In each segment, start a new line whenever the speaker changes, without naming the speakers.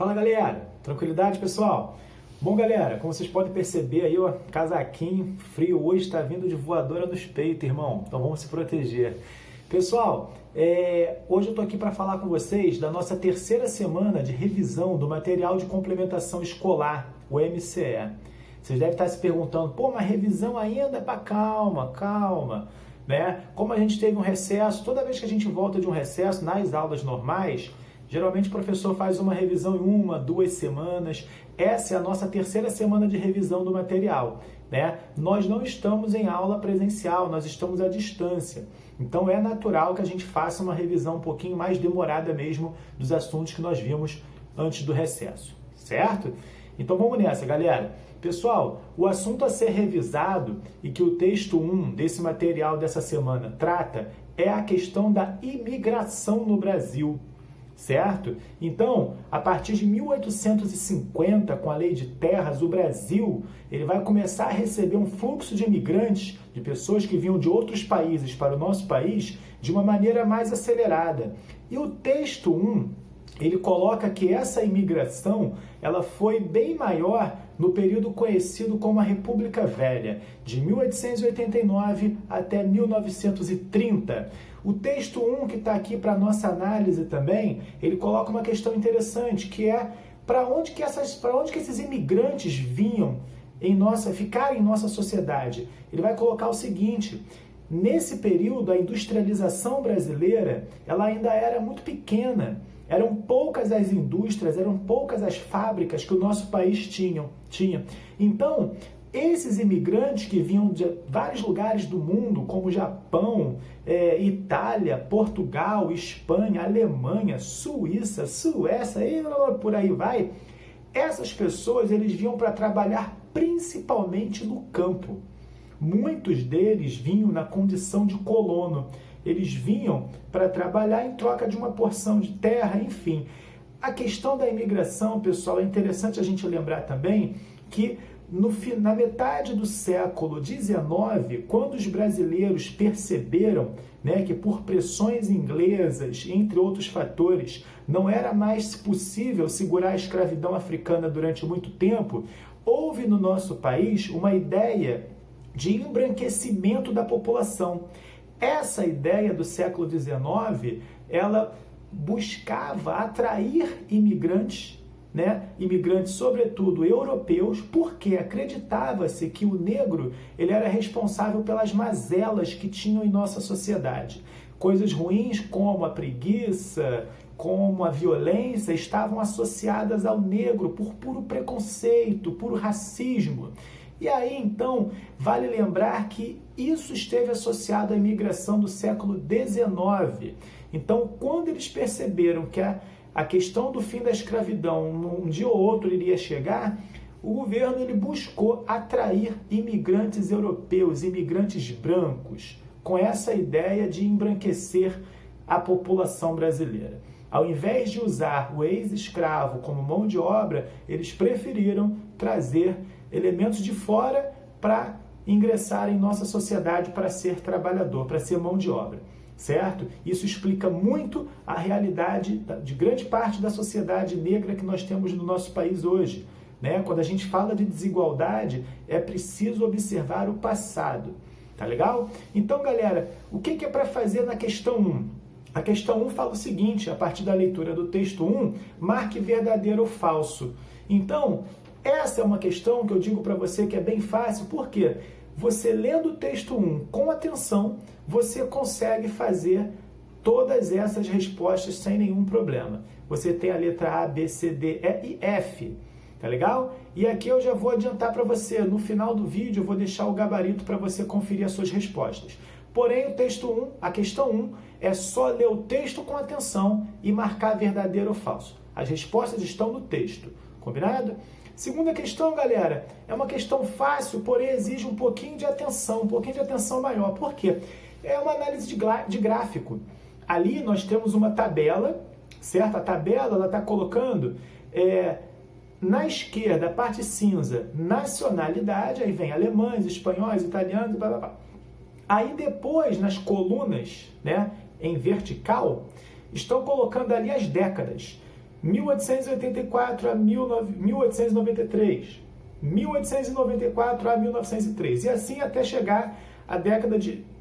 Fala galera, tranquilidade pessoal? Bom galera, como vocês podem perceber aí, ó, casaquinho frio hoje está vindo de voadora nos peitos, irmão, então vamos se proteger. Pessoal, hoje eu tô aqui para falar com vocês da nossa terceira semana de revisão do material de complementação escolar, o MCE. Vocês devem estar se perguntando, pô, mas revisão ainda? Calma, né? Como a gente teve um recesso, toda vez que a gente volta de um recesso nas aulas normais, geralmente o professor faz uma revisão em 1, 2 semanas. Essa é a nossa terceira semana de revisão do material, né? Nós não estamos em aula presencial, nós estamos à distância. Então é natural que a gente faça uma revisão um pouquinho mais demorada mesmo dos assuntos que nós vimos antes do recesso, certo? Então vamos nessa, galera. Pessoal, o assunto a ser revisado e que o texto 1 desse material dessa semana trata é a questão da imigração no Brasil. Certo? Então, a partir de 1850, com a Lei de Terras, o Brasil ele vai começar a receber um fluxo de imigrantes, de pessoas que vinham de outros países para o nosso país, de uma maneira mais acelerada. E o texto 1, ele coloca que essa imigração ela foi bem maior no período conhecido como a República Velha, de 1889 até 1930. O texto 1, que está aqui para a nossa análise também, ele coloca uma questão interessante, que é para onde que esses imigrantes vinham ficar em nossa sociedade. Ele vai colocar o seguinte: nesse período, a industrialização brasileira ela ainda era muito pequena. Eram poucas as indústrias, eram poucas as fábricas que o nosso país tinha. Então, esses imigrantes que vinham de vários lugares do mundo, como Japão, Itália, Portugal, Espanha, Alemanha, Suíça, Suécia, e por aí vai, essas pessoas eles vinham para trabalhar principalmente no campo. Muitos deles vinham na condição de colono. Eles vinham para trabalhar em troca de uma porção de terra, enfim. A questão da imigração, pessoal, é interessante a gente lembrar também que na metade do século XIX, quando os brasileiros perceberam, né, que por pressões inglesas, entre outros fatores, não era mais possível segurar a escravidão africana durante muito tempo, houve no nosso país uma ideia de embranquecimento da população. Essa ideia do século XIX, ela buscava atrair imigrantes, né? Imigrantes sobretudo europeus, porque acreditava-se que o negro ele era responsável pelas mazelas que tinham em nossa sociedade. Coisas ruins como a preguiça, como a violência, estavam associadas ao negro por puro preconceito, puro racismo. E aí, então, vale lembrar que isso esteve associado à imigração do século XIX. Então, quando eles perceberam que a questão do fim da escravidão, um dia ou outro iria chegar, o governo ele buscou atrair imigrantes europeus, imigrantes brancos, com essa ideia de embranquecer a população brasileira. Ao invés de usar o ex-escravo como mão de obra, eles preferiram trazer elementos de fora para ingressar em nossa sociedade para ser trabalhador, para ser mão de obra, certo? Isso explica muito a realidade de grande parte da sociedade negra que nós temos no nosso país hoje, né? Quando a gente fala de desigualdade, é preciso observar o passado, tá legal? Então, galera, o que é para fazer na questão 1? A questão 1 fala o seguinte, a partir da leitura do texto 1, marque verdadeiro ou falso. Então, essa é uma questão que eu digo para você que é bem fácil, porque você lendo o texto 1 com atenção, você consegue fazer todas essas respostas sem nenhum problema. Você tem a letra A, B, C, D, E e F, tá legal? E aqui eu já vou adiantar para você, no final do vídeo eu vou deixar o gabarito para você conferir as suas respostas. Porém, o texto 1, a questão 1, é só ler o texto com atenção e marcar verdadeiro ou falso. As respostas estão no texto, combinado? Segunda questão, galera, é uma questão fácil, porém exige um pouquinho de atenção maior. Por quê? É uma análise de gráfico. Ali nós temos uma tabela, certo? A tabela ela está colocando na esquerda, a parte cinza, nacionalidade, aí vem alemães, espanhóis, italianos, blá blá blá. Aí depois, nas colunas, né, em vertical, estão colocando ali as décadas. 1884 a 1893, 1894 a 1903, e assim até chegar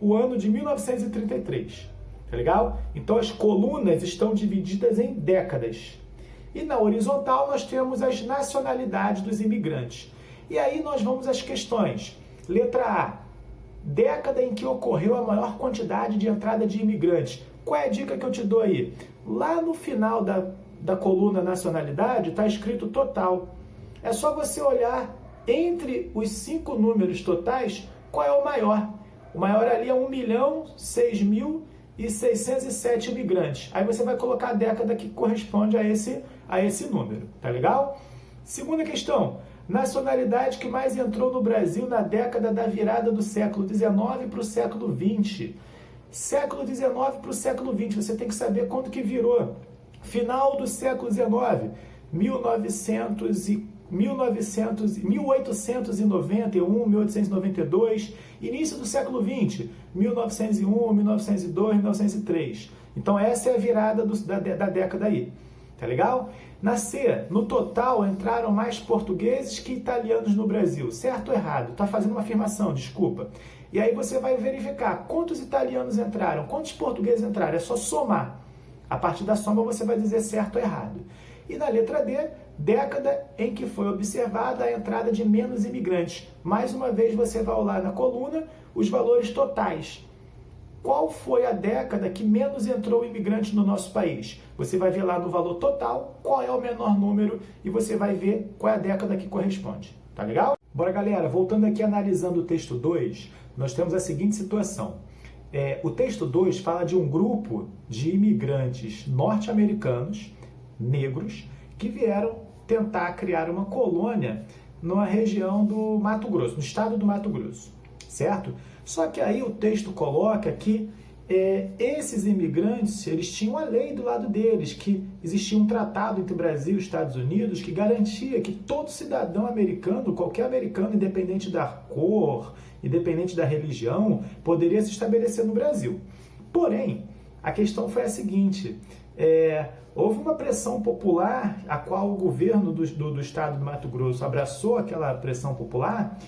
o ano de 1933, tá legal? Então as colunas estão divididas em décadas. E na horizontal nós temos as nacionalidades dos imigrantes. E aí nós vamos às questões. Letra A, década em que ocorreu a maior quantidade de entrada de imigrantes. Qual é a dica que eu te dou aí? Lá no final da coluna nacionalidade está escrito total. É só você olhar entre os 5 números totais, qual é o maior. O maior ali é 1.006.607 imigrantes. Aí você vai colocar a década que corresponde a esse número, tá legal? Segunda questão, nacionalidade que mais entrou no Brasil na década da virada do século XIX para o século XX. Século XIX para o século XX, você tem que saber quanto que virou. Final do século XIX, 1891, 1892, início do século XX, 1901, 1902, 1903. Então essa é a virada da década aí, tá legal? Na C, no total entraram mais portugueses que italianos no Brasil. Certo ou errado? Está fazendo uma afirmação, desculpa. E aí você vai verificar quantos italianos entraram, quantos portugueses entraram, é só somar. A partir da soma você vai dizer certo ou errado. E na letra D, década em que foi observada a entrada de menos imigrantes. Mais uma vez você vai olhar na coluna os valores totais. Qual foi a década que menos entrou imigrante no nosso país? Você vai ver lá no valor total qual é o menor número e você vai ver qual é a década que corresponde. Tá legal? Bora, galera, voltando aqui analisando o texto 2, nós temos a seguinte situação. O texto 2 fala de um grupo de imigrantes norte-americanos, negros, que vieram tentar criar uma colônia na região do Mato Grosso, no estado do Mato Grosso, certo? Só que aí o texto coloca que esses imigrantes, eles tinham a lei do lado deles, que existia um tratado entre Brasil e Estados Unidos que garantia que todo cidadão americano, qualquer americano, independente da cor, independente da religião, poderia se estabelecer no Brasil. Porém, a questão foi a seguinte, houve uma pressão popular, a qual o governo do estado do Mato Grosso abraçou aquela pressão popular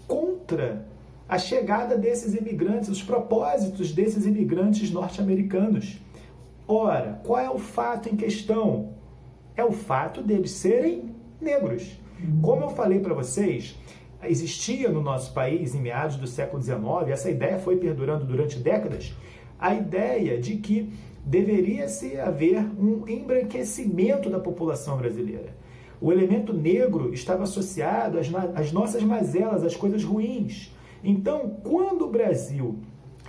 contra a chegada desses imigrantes, os propósitos desses imigrantes norte-americanos. Ora, qual é o fato em questão? É o fato deles serem negros. Como eu falei para vocês, existia no nosso país, em meados do século XIX, essa ideia foi perdurando durante décadas, a ideia de que deveria-se haver um embranquecimento da população brasileira. O elemento negro estava associado às nossas mazelas, às coisas ruins. Então, quando o Brasil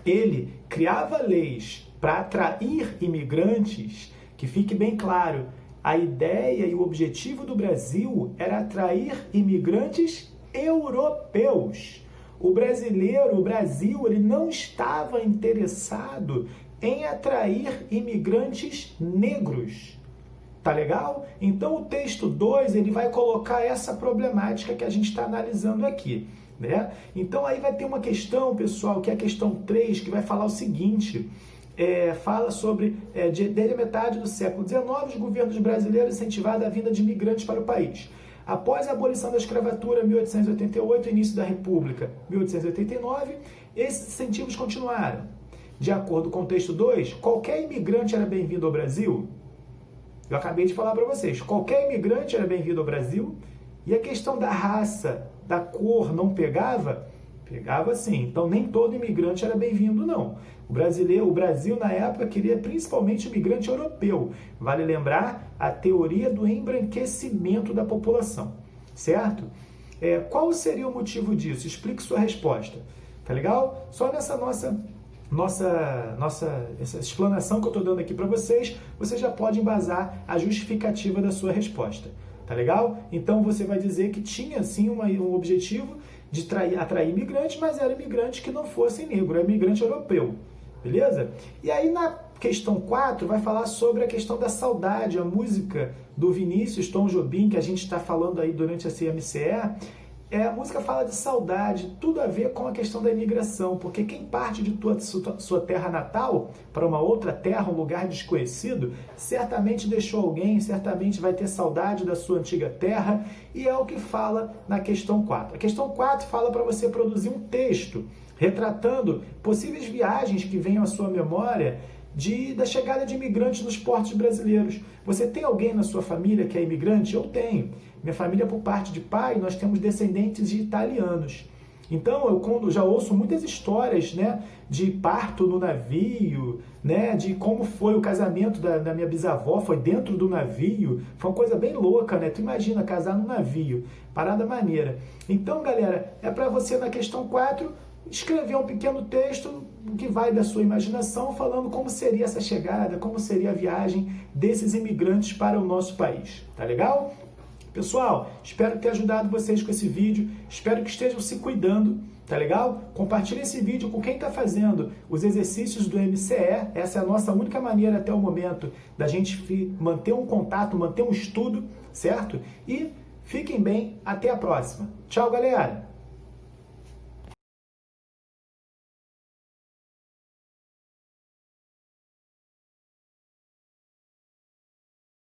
ele criava leis para atrair imigrantes, que fique bem claro, a ideia e o objetivo do Brasil era atrair imigrantes europeus. O Brasil, ele não estava interessado em atrair imigrantes negros. Tá legal? Então o texto 2 ele vai colocar essa problemática que a gente está analisando aqui. Né? Então aí vai ter uma questão, pessoal, que é a questão 3, que vai falar o seguinte, fala sobre, desde a metade do século XIX, os governos brasileiros incentivaram a vinda de imigrantes para o país. Após a abolição da escravatura, 1888, início da República, 1889, esses incentivos continuaram. De acordo com o texto 2, qualquer imigrante era bem-vindo ao Brasil? Eu acabei de falar para vocês, qualquer imigrante era bem-vindo ao Brasil, e a questão da raça, da cor não pegava? Pegava sim. Então nem todo imigrante era bem-vindo, não. O Brasil na época queria principalmente imigrante europeu. Vale lembrar a teoria do embranquecimento da população, certo? Qual seria o motivo disso? Explique sua resposta. Tá legal? Só nessa essa explanação que eu estou dando aqui para vocês, você já pode embasar a justificativa da sua resposta. Tá legal? Então você vai dizer que tinha sim um objetivo de atrair imigrantes, mas era imigrante que não fosse negro, era imigrante europeu. Beleza? E aí na questão 4 vai falar sobre a questão da saudade, a música do Vinícius Tom Jobim, que a gente está falando aí durante a CMCE, A música fala de saudade, tudo a ver com a questão da imigração, porque quem parte de sua terra natal para uma outra terra, um lugar desconhecido, certamente deixou alguém, certamente vai ter saudade da sua antiga terra, e é o que fala na questão 4. A questão 4 fala para você produzir um texto retratando possíveis viagens que venham à sua memória da chegada de imigrantes nos portos brasileiros. Você tem alguém na sua família que é imigrante? Eu tenho. Minha família, por parte de pai, nós temos descendentes de italianos. Então, eu já ouço muitas histórias, né, de parto no navio, né, de como foi o casamento da minha bisavó, foi dentro do navio. Foi uma coisa bem louca, né? Tu imagina casar no navio, parada maneira. Então, galera, é para você na questão 4 escrever um pequeno texto que vai da sua imaginação, falando como seria essa chegada, como seria a viagem desses imigrantes para o nosso país. Tá legal? Pessoal, espero ter ajudado vocês com esse vídeo, espero que estejam se cuidando, tá legal? Compartilhe esse vídeo com quem está fazendo os exercícios do MCE, essa é a nossa única maneira até o momento da gente manter um contato, manter um estudo, certo? E fiquem bem, até a próxima. Tchau, galera!